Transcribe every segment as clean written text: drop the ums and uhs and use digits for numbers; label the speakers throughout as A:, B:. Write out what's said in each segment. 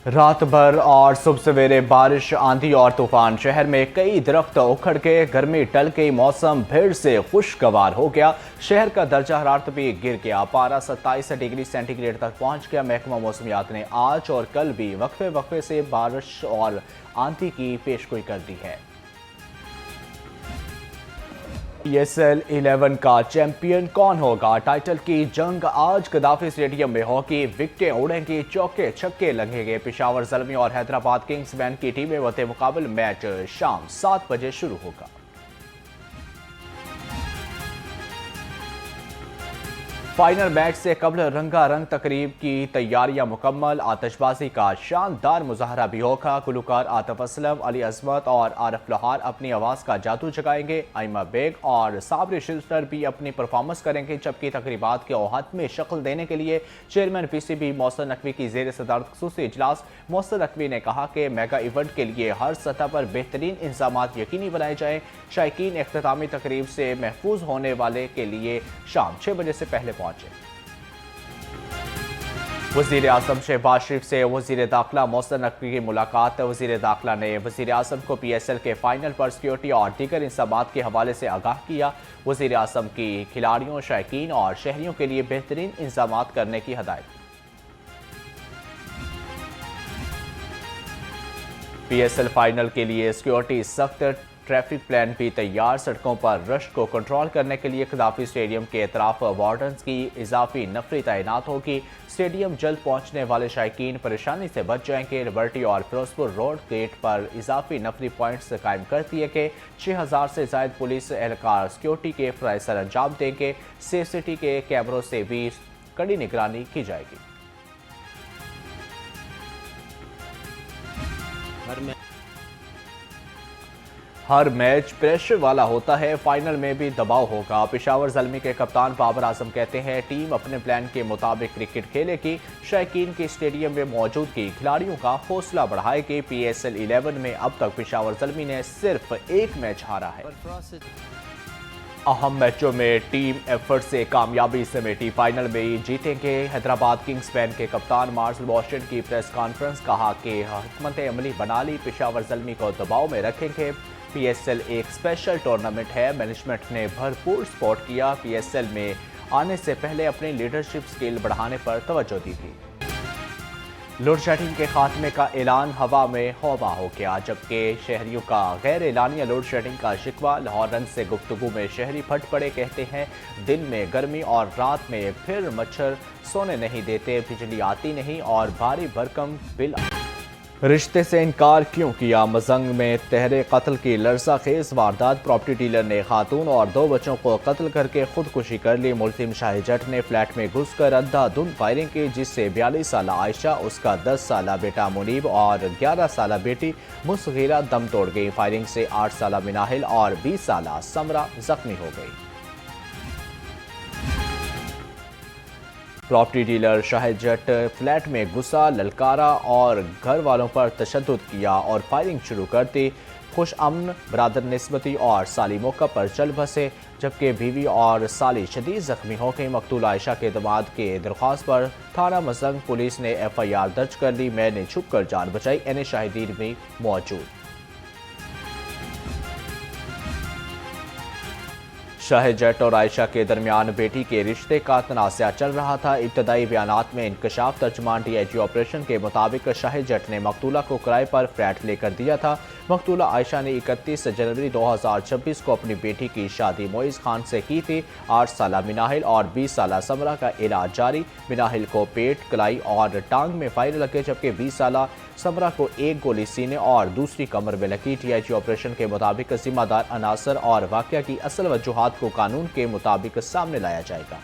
A: रात भर और सुबह सवेरे बारिश, आंधी और तूफान। शहर में कई दरख्त उखड़ गए, गर्मी टल गई, मौसम फिर से खुशगवार हो गया। शहर का दर्जा हरारत भी गिर गया, पारा 27 डिग्री सेंटीग्रेड तक पहुंच गया। महकमा मौसमियात ने आज और कल भी वक्फे वक्फे से बारिश और आंधी की पेशगोई कर दी है। PSL 11 का चैंपियन कौन होगा? टाइटल की जंग आज गद्दाफी स्टेडियम में होगी। विकेटें उड़ेंगी, चौके छक्के लगेंगे। पेशावर ज़ल्मी और हैदराबाद किंग्स बैंड की टीमें मद्दे मुकाबले। मैच शाम 7 बजे शुरू होगा। फाइनल मैच से कबल रंगारंग तकरीब की तैयारियां मुकम्मल। आतिशबाजी का शानदार मुजाहरा भी होगा। गुलकार आतिफ असलम, अली अजमत और आरिफ लोहार अपनी आवाज़ का जादू जगाएंगे। आइमा बेग और साबरी शिल्टर भी अपनी परफॉर्मेंस करेंगे। जबकि तकरीबात के औहद में शक्ल देने के लिए चेयरमैन PCB मोहसिन नकवी की ज़ेर सदारत खुसूसी इजलास। मोहसिन नकवी ने कहा कि मेगा इवेंट के लिए हर सतह पर बेहतरीन इंतजामात यकीनी बनाए जाएँ। शायकीन इख्तितामी तकरीब से महफूज होने वाले के लिए शाम 6 बजे से पहले वज़ीर आज़म शहबाज शरीफ से वज़ीर दाखिला मोहसिन नकवी की मुलाकात। वज़ीर दाखिला ने वज़ीर आज़म को PSL के फाइनल पर सिक्योरिटी और दीगर इंतज़ामात के हवाले से आगाह किया। वज़ीर आज़म की खिलाड़ियों, शायकीन और शहरियों के लिए बेहतरीन इंतज़ामात करने की हदायत। PSL फाइनल के लिए सिक्योरिटी सख्त, ट्रैफिक प्लान भी तैयार। सड़कों पर रश को कंट्रोल करने के लिए गद्दाफी स्टेडियम के अतराफ वार्डन्स की इजाफी नफरी तैनात होगी। स्टेडियम जल्द पहुंचने वाले शायकीन परेशानी से बच जाएंगे। लिबर्टी और फिरोजपुर रोड गेट पर इजाफी नफरी पॉइंट्स कायम कर दिए गए। 6000 से जायद पुलिस एहलकार सिक्योरिटी के फ़राइज़ सर अंजाम देंगे। सेफ सिटी के कैमरों से भी कड़ी निगरानी की जाएगी। हर मैच प्रेशर वाला होता है, फाइनल में भी दबाव होगा। पेशावर ज़ल्मी के कप्तान बाबर आजम कहते हैं टीम अपने प्लान के मुताबिक क्रिकेट खेलेगी। शायकीन के स्टेडियम में मौजूदगी खिलाड़ियों का हौसला बढ़ाएगी। PSL 11 में अब तक पेशावर ज़ल्मी ने सिर्फ एक मैच हारा है। अहम मैचों में टीम एफर्ट से कामयाबी समेटी, फाइनल में ही जीतेंगे। हैदराबाद किंग्स बैंड के कप्तान मार्शल वॉशिंगटन की प्रेस कॉन्फ्रेंस, कहा कि हिकमत अमली बना ली, पेशावर ज़ल्मी को दबाव में रखेंगे। PSL एक स्पेशल टूर्नामेंट है, मैनेजमेंट ने भरपूर सपोर्ट किया। PSL में आने से पहले अपनी लीडरशिप स्किल बढ़ाने पर तवज्जो दी थी। लोड शेडिंग के खात्मे का ऐलान हवा में हवा हो गया, जबकि शहरियों का गैर एलानिया लोड शेडिंग का शिकवा। लाहौर रंग से गुफ्तगू में शहरी फट पड़े, कहते हैं दिन में गर्मी और रात में फिर मच्छर सोने नहीं देते, बिजली आती नहीं और भारी भरकम बिल। रिश्ते से इनकार क्यों किया? मजंग में तहरे कत्ल की लरज़ा खेज वारदात। प्रॉपर्टी डीलर ने खातून और 2 बच्चों को कत्ल करके खुदकुशी कर ली। मुल्जिम शाह जट ने फ्लैट में घुसकर अंधाधुंध फायरिंग की, जिससे 42 साल आयशा, उसका 10 साल बेटा मुनीब और 11 साल बेटी मुसगिरा दम तोड़ गई। फायरिंग से 8 साल मिनाहिल और 20 साल समरा जख्मी हो गई। प्रॉपर्टी डीलर शाह जट फ्लैट में घुसा, ललकारा और घर वालों पर तशद्दुद किया और फायरिंग शुरू कर दी। खुश अमन बरादर निस्बती और साली मौका पर चल बसे, जबकि बीवी और साली शदीद जख्मी हो गई। मकतूल आयशा के दमाद के दरख्वास्त पर थाना मजंग पुलिस ने FIR दर्ज कर ली। मैंने छुप कर जान बचाई, एने शाहिदीन भी मौजूद। शाह जट और आयशा के दरमियान बेटी के रिश्ते का तनाज़ा चल रहा था। इब्तदाई बयानात में इंकशाफ। तर्जुमान DIG ऑपरेशन के मुताबिक शाह जट ने मकतूला को किराए पर फ्लैट लेकर दिया था। मकतूला आयशा ने 31 जनवरी 2026 को अपनी बेटी की शादी मोइज़ खान से की थी। 8 साल मिनाहिल और 20 साल समरा का इलाज जारी। मिनाहिल को पेट, कलाई और टांग में फायर लगे, जबकि 20 साल समरा को एक गोली सीने और दूसरी कमर में लगी। DIG ऑपरेशन के मुताबिक जिम्मेदार अनासर और वाक़या की असल वजूहात को कानून के मुताबिक सामने लाया जाएगा।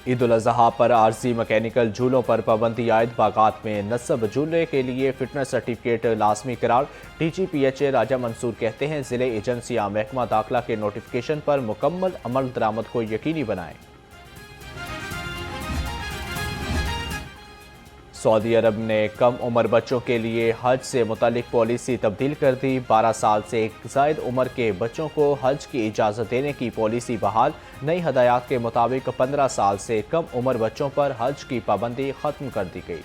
A: ईद उल अज़हा पर आरजी मैकेनिकल झूलों पर पाबंदी आयद। बागात में नस्ब झूले के लिए फिटनेस सर्टिफिकेट लाजमी करार। DGPHA राजा मंसूर कहते हैं ज़िले एजेंसियां महकमा दाखिला के नोटिफिकेशन पर मुकम्मल अमल दरामद को यकीनी बनाएं। سعودی عرب نے کم عمر بچوں کے لیے حج سے متعلق پالیسی تبدیل کر دی۔ 12 سال سے زائد عمر کے بچوں کو حج کی اجازت دینے کی پالیسی بحال۔ نئی ہدایات کے مطابق 15 سال سے کم عمر بچوں پر حج کی پابندی ختم کر دی گئی۔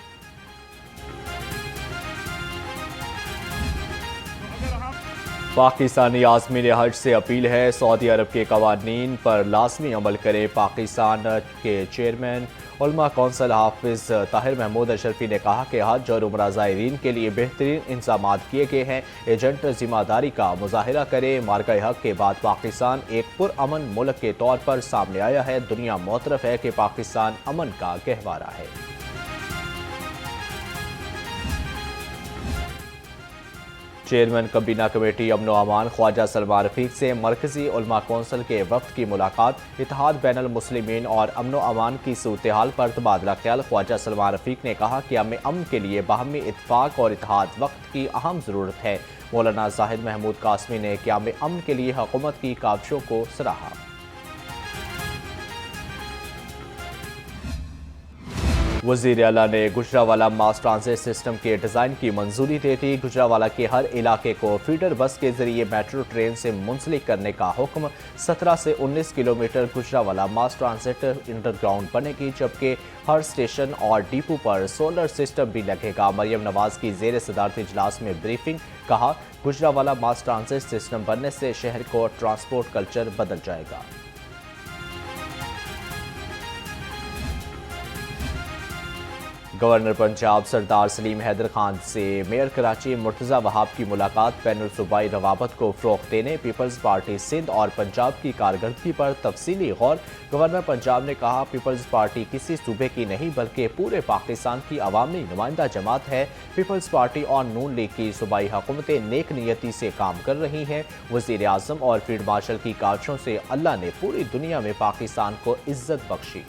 A: پاکستانی عازمین حج سے اپیل ہے، سعودی عرب کے قوانین پر لازمی عمل کرے۔ پاکستان کے چیئرمین علماء کونسل حافظ طاہر محمود اشرفی نے کہا کہ حج اور عمرہ زائرین کے لیے بہترین انتظامات کیے گئے ہیں۔ ایجنٹ ذمہ داری کا مظاہرہ کرے۔ مارکہ حق کے بعد پاکستان ایک پرامن ملک کے طور پر سامنے آیا ہے۔ دنیا معترف ہے کہ پاکستان امن کا گہوارہ ہے۔ چیئرمین کابینہ کمیٹی امن و امان خواجہ سلمان رفیق سے مرکزی علماء کونسل کے وفد کی ملاقات۔ اتحاد بین المسلمین اور امن و امان کی صورتحال پر تبادلہ خیال۔ خواجہ سلمان رفیق نے کہا کہ امن کے لیے باہمی اتفاق اور اتحاد وقت کی اہم ضرورت ہے۔ مولانا زاہد محمود قاسمی نے قیام امن کے لیے حکومت کی کاوشوں کو سراہا۔ وزیر اعلیٰ نے گجرانوالہ ماس ٹرانزٹ سسٹم کے ڈیزائن کی منظوری دے دی۔ گجرانوالہ کے ہر علاقے کو فیڈر بس کے ذریعے میٹرو ٹرین سے منسلک کرنے کا حکم۔ 17 سے 19 کلومیٹر گجرانوالہ ماس ٹرانزٹ انڈر گراؤنڈ بنے گی، جبکہ ہر اسٹیشن اور ڈپو پر سولر سسٹم بھی لگے گا۔ مریم نواز کی زیر صدارت اجلاس میں بریفنگ۔ کہا، گجرانوالہ ماس ٹرانزٹ سسٹم بننے سے شہر کو ٹرانسپورٹ کلچر بدل جائے گا۔ گورنر پنجاب سردار سلیم حیدر خان سے میئر کراچی مرتضی وہاب کی ملاقات۔ بین الصوبائی روابط کو فروغ دینے پیپلز پارٹی سندھ اور پنجاب کی کارکردگی پر تفصیلی غور۔ گورنر پنجاب نے کہا، پیپلز پارٹی کسی صوبے کی نہیں بلکہ پورے پاکستان کی عوامی نمائندہ جماعت ہے۔ پیپلز پارٹی اور نون لیگ کی صوبائی حکومتیں نیک نیتی سے کام کر رہی ہیں۔ وزیر اعظم اور فیلڈ مارشل کی کاوشوں سے اللہ نے پوری دنیا میں پاکستان کو عزت بخشی۔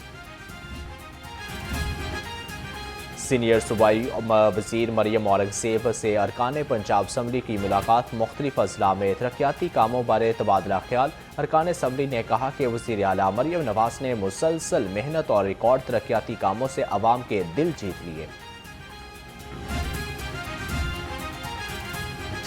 A: سینئر صوبائی وزیر مریم اورنگزیب سے ارکان پنجاب اسمبلی کی ملاقات۔ مختلف اضلاع میں ترقیاتی کاموں بارے تبادلہ خیال۔ ارکان اسمبلی نے کہا کہ وزیر اعلیٰ مریم نواز نے مسلسل محنت اور ریکارڈ ترقیاتی کاموں سے عوام کے دل جیت لیے۔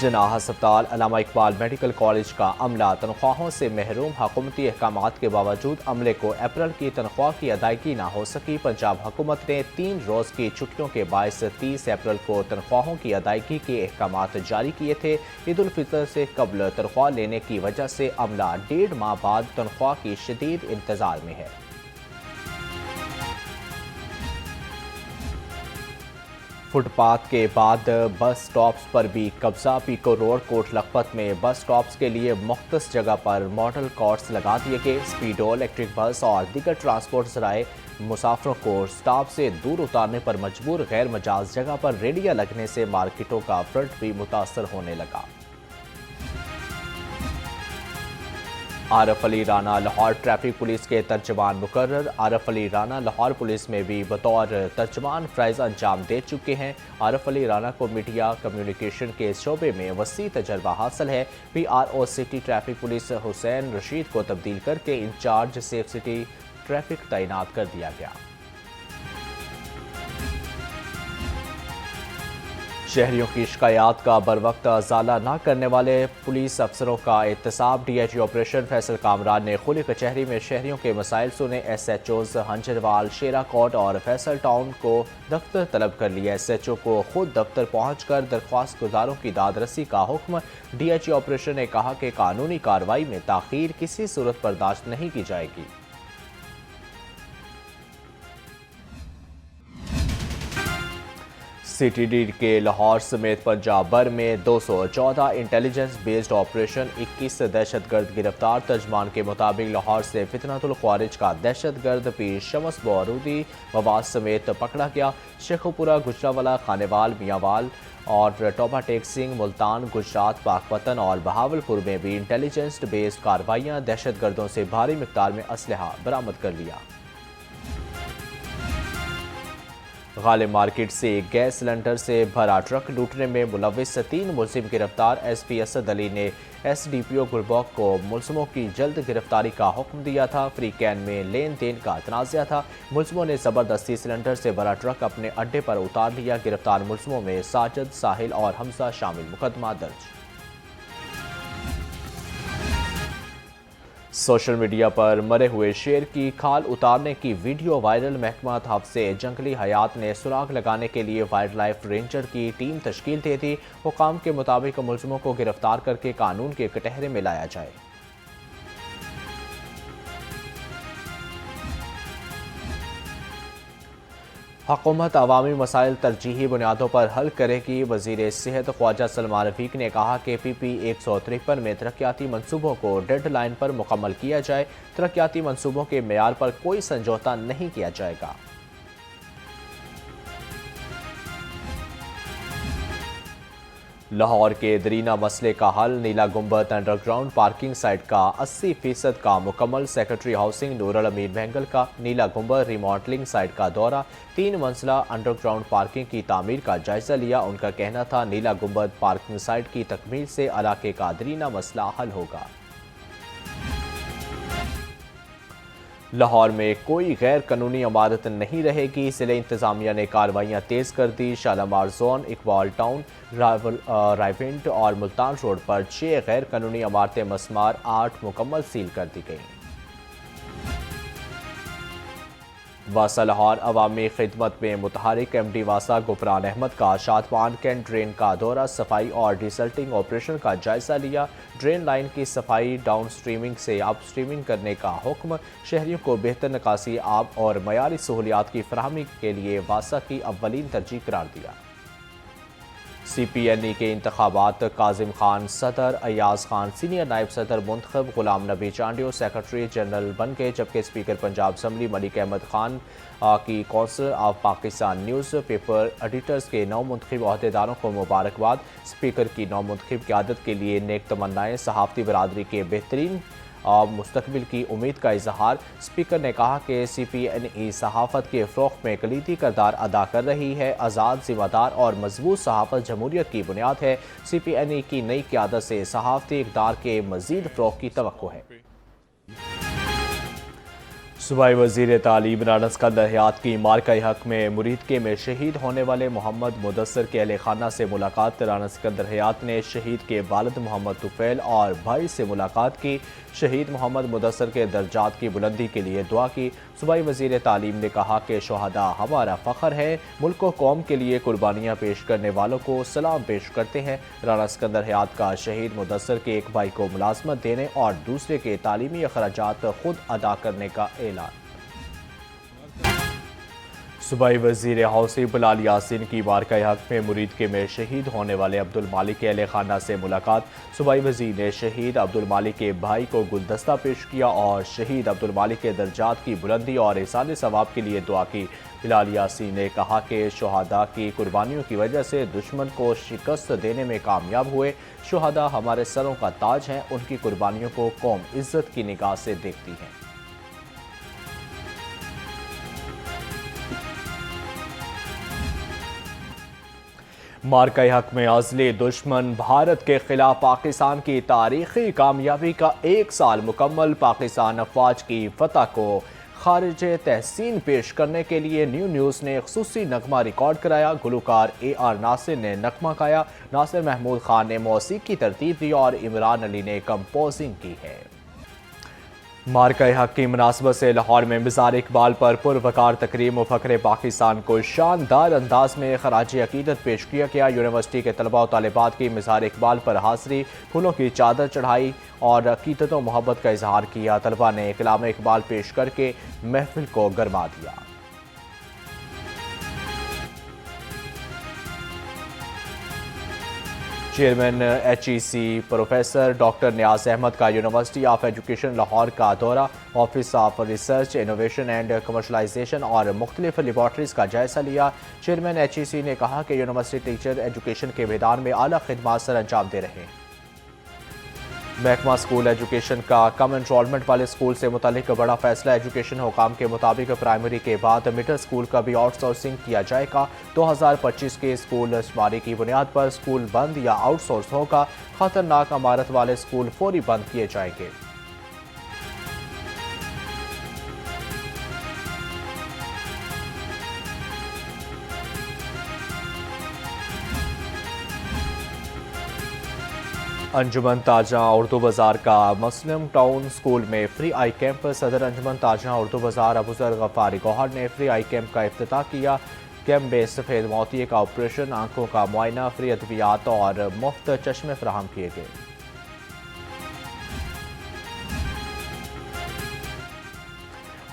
A: جناح ہسپتال علامہ اقبال میڈیکل کالج کا عملہ تنخواہوں سے محروم۔ حکومتی احکامات کے باوجود عملے کو اپریل کی تنخواہ کی ادائیگی نہ ہو سکی۔ پنجاب حکومت نے 3 روز کی چھٹیوں کے باعث 30 اپریل کو تنخواہوں کی ادائیگی کے احکامات جاری کیے تھے۔ عید الفطر سے قبل تنخواہ لینے کی وجہ سے عملہ 1.5 ماہ بعد تنخواہ کی شدید انتظار میں ہے۔ فٹ پاتھ کے بعد بس سٹاپس پر بھی قبضہ۔ پیکو روڈ کوٹ لکھپت میں بس سٹاپس کے لیے مختص جگہ پر ماڈل کارٹس لگا دیے گئے۔ اسپیڈو، الیکٹرک بس اور دیگر ٹرانسپورٹ ذرائع مسافروں کو سٹاپ سے دور اتارنے پر مجبور۔ غیر مجاز جگہ پر ریڑیاں لگنے سے مارکیٹوں کا فرنٹ بھی متاثر ہونے لگا۔ عارف علی رانا لاہور ٹریفک پولیس کے ترجمان مقرر۔ عارف علی رانا لاہور پولیس میں بھی بطور ترجمان فرائض انجام دے چکے ہیں۔ عارف علی رانا کو میڈیا کمیونیکیشن کے شعبے میں وسیع تجربہ حاصل ہے۔ P R O city traffic police Hussain Rashid کو تبدیل کر کے انچارج سیف سٹی ٹریفک تعینات کر دیا گیا۔ شہریوں کی شکایات کا بروقت ازالہ نہ کرنے والے پولیس افسروں کا احتساب۔ D H O operation Faisal Kamran نے کھلی کچہری میں شہریوں کے مسائل سنے۔ S H Os Hanjarwal, Sherakot اور فیصل ٹاؤن کو دفتر طلب کر لیا۔ ایس ایچ او کو خود دفتر پہنچ کر درخواست گزاروں کی داد رسی کا حکم۔ ڈی ایچ او آپریشن نے کہا کہ قانونی کارروائی میں تاخیر کسی صورت برداشت نہیں کی جائے گی۔ سی ٹی ڈی کے لاہور سمیت پنجاب بھر میں 214 انٹیلیجنس بیسڈ آپریشن، 21 دہشت گرد گرفتار۔ ترجمان کے مطابق لاہور سے فتنۃ الخوارج کا دہشت گرد پیر شمس بارودی مواد سمیت پکڑا گیا۔ شیخوپورہ، گجرانوالہ، خانیوال، میاںوال اور ٹوبہ ٹیک سنگھ، ملتان، گجرات، پاکپتن اور بہاولپور میں بھی انٹیلیجنس بیسڈ کارروائیاں۔ دہشت گردوں سے بھاری مقدار میں اسلحہ برآمد کر لیا۔ गालिब मार्केट से गैस सिलेंडर से भरा ट्रक लूटने में मुलविस 3 मुलजिम गिरफ्तार। एसपी असद अली ने एसडीपीओ गुलबर्ग को मुलजिमों की जल्द गिरफ्तारी का हुक्म दिया था। फ्री कैन में लेन देन का तनाज़ा था। मुलजिमों ने ज़बरदस्ती सिलेंडर से भरा ट्रक अपने अड्डे पर उतार लिया। गिरफ्तार मुलजिमों में साजिद, साहिल और हमजा शामिल। मुकदमा दर्ज। सोशल मीडिया पर मरे हुए शेर की खाल उतारने की वीडियो वायरल। महकमा तहफ़्फ़ुज़ जंगली हयात ने सुराग लगाने के लिए वाइल्ड लाइफ रेंजर की टीम तश्कील दे दी। हुकाम के मुताबिक मुलजिमों को गिरफ्तार करके कानून के कटहरे में लाया जाए। हुकूमत अवामी मसाइल तरजीही बुनियादों पर हल करेगी। वज़ीर सेहत ख्वाजा सलमान रफीक ने कहा कि PP 153 में तरक्याती मनसूबों को डेड लाइन पर मुकम्मल किया जाए। तरक्याती मनसूबों के मेयार पर कोई समझौता नहीं किया जाएगा। लाहौर के दरीना मसले का हल। नीला गुंबद अंडरग्राउंड पार्किंग साइट का 80% काम मुकम्मल। सेक्रेटरी हाउसिंग नूरुल अमीन बहंगल का नीला गुंबद रिमॉडलिंग साइट का दौरा। 3 मंजिला अंडरग्राउंड पार्किंग की तामीर का जायजा लिया। उनका कहना था नीला गुंबद पार्किंग साइट की तकमील से इलाके का दरीना मसला हल होगा। लाहौर में कोई गैर कानूनी इमारत नहीं रहेगी। जिले इंतजामिया ने कार्रवाइयाँ तेज़ कर दी। शालामार जोन, इकबाल टाउन, रायविंड और मुल्तान रोड पर 6 गैर कानूनी इमारतें मस्मार 8 मुकम्मल सील कर दी गई। वासा लाहौर अवामी खिदमत में मुतहरिक MD वासा गुफरान अहमद का शादमान कैंट ड्रेन का दौरा। सफाई और डिसल्टिंग ऑपरेशन का जायजा लिया। ड्रेन लाइन की सफाई डाउन स्ट्रीमिंग से अप स्ट्रीमिंग करने का हुक्म। शहरियों को बेहतर निकासी आब और मयारी सहूलियात की फराहमी के लिए वासा की अव्वलीन तरजीह करार दिया। CPNE के इंतखाबात। काजिम खान सदर, अयाज खान सीनियर नायब सदर मुंतखब। गुलाम नबी चांडियो सेक्रेटरी जनरल बन गए, जबकि स्पीकर पंजाब असम्बली मलिक अहमद खान की council of Pakistan news paper editors के नौ मुंतखब अहदेदारों को मुबारकबाद। स्पीकर की नौ मुंतखब क़यादत के लिए नेक तमन्नाएँ। सहाफ़ती बरादरी के बेहतरीन मुस्तकबिल की उम्मीद का इजहार। स्पीकर ने कहा कि CPNE सहाफ़त के फ़रोग़ में कलीदी किरदार अदा कर रही है। आज़ाद, ज़िम्मेदार और मजबूत सहाफ़त जमहूरियत की बुनियाद है। CPNE की नई क़यादत से सहाफ़ती इक़दार के मज़ीद फ़रोग़ की तवक्को है। सूबाई वज़ीर तालीम राना सिकंदर हयात की मार्का हक में मुरीदके में शहीद होने वाले मोहम्मद मुदस्सर के अहले खाना से मुलाकात। राना सिकंदर हयात ने शहीद के वालिद मोहम्मद तुफ़ैल और भाई से मुलाकात की। शहीद मोहम्मद मुदस्सर के दर्जात की बुलंदी के लिए दुआ की। सूबाई वज़ीर तालीम ने कहा कि शोहदा हमारा फ़ख्र है। मुल्क व कौम के लिए कुर्बानियाँ पेश करने वालों को सलाम पेश करते हैं। राना सिकंदर हयात का शहीद मुदस्सर के एक भाई को मुलाजमत देने और दूसरे के तालीमी अखराजात खुद अदा करने का ऐलान। सूबाई वज़ीर हाउसिंग बिलाल यासीन की मार्का हक में मुरीदके में शहीद होने वाले अब्दुल मालिक के अहले खाना से मुलाकात। सूबाई वज़ीर ने शहीद अब्दुल मालिक के भाई को गुलदस्ता पेश किया और शहीद अब्दुल मालिक के दर्जात की बुलंदी और एहसान सवाब के लिए दुआ की। बिलाल यासीन ने कहा कि शोहदा की कुर्बानियों की वजह से दुश्मन को शिकस्त देने में कामयाब हुए। शोहदा हमारे सरों का ताज हैं। उनकी कुर्बानियों को कौम इज्जत की निगाह से देखती है। मार्का हक में अज़ली दुश्मन भारत के खिलाफ पाकिस्तान की तारीखी कामयाबी का 1 साल मुकम्मल। पाकिस्तान अफवाज की फतह को खारिज तहसीन पेश करने के लिए न्यूज़ ने ख़ुसूसी नगमा रिकॉर्ड कराया। गुलकार AR नासिर ने नगमा गाया। नासिर महमूद खान ने मौसीक़ी की तरतीब दी और इमरान अली ने कंपोजिंग की है। मार्का हक की मुनासबत से लाहौर में मज़ार इकबाल पर पुरवकार तकरीम फ़ख्र पाकिस्तान को शानदार अंदाज में खराज अकीदत पेश किया गया। यूनिवर्सिटी के तलबा और तालिबात की मज़ार इकबाल पर हाज़री, फूलों की चादर चढ़ाई और अकीदत व मोहब्बत का इजहार किया। तलबा ने कलाम इकबाल पेश करके महफिल को गरमा दिया। चेयरमैन HEC प्रोफेसर डॉक्टर नियाज अहमद का यूनिवर्सिटी ऑफ एजुकेशन लाहौर का दौरा। Office of research, innovation and commercialisation और मुख्तलिफ लेबॉर्ट्रीज का जायजा लिया। चेयरमैन HEC ने कहा कि यूनिवर्सिटी टीचर एजुकेशन के मैदान में आला खिदमात सर अंजाम दे रहे हैं। محکمہ اسکول ایجوکیشن کا کم انرولمنٹ والے اسکول سے متعلق بڑا فیصلہ۔ ایجوکیشن حکام کے مطابق پرائمری کے بعد مڈل اسکول کا بھی آؤٹ سورسنگ کیا جائے گا۔ 2025 کے اسکول شماری کی بنیاد پر اسکول بند یا آؤٹ سورس ہوگا۔ خطرناک عمارت والے اسکول فوری بند کیے جائیں گے۔ انجمن تاجاں اردو بازار کا مسلم ٹاؤن اسکول میں فری آئی کیمپ۔ صدر انجمن تاجاں اردو بازار ابوذر غفاری گوہر نے فری آئی کیمپ کا افتتاح کیا۔ کیمپ میں سفید موتیے کا آپریشن، آنکھوں کا معائنہ، فری ادویات اور مفت چشمے فراہم کیے گئے۔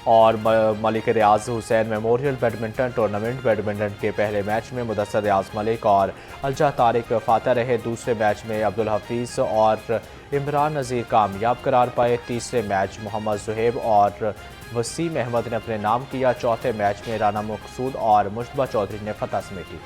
A: اور ملک ریاض حسین میموریل بیڈمنٹن ٹورنامنٹ بیڈمنٹن کے پہلے میچ میں مدثر ریاض ملک اور الجا طارق فاتح رہے۔ دوسرے میچ میں عبدالحفیظ اور عمران نذیر کامیاب قرار پائے۔ تیسرے میچ محمد زہیب اور وسیم احمد نے اپنے نام کیا۔ چوتھے میچ میں رانا مقصود اور مشتبہ چودھری نے فتح سمیٹی۔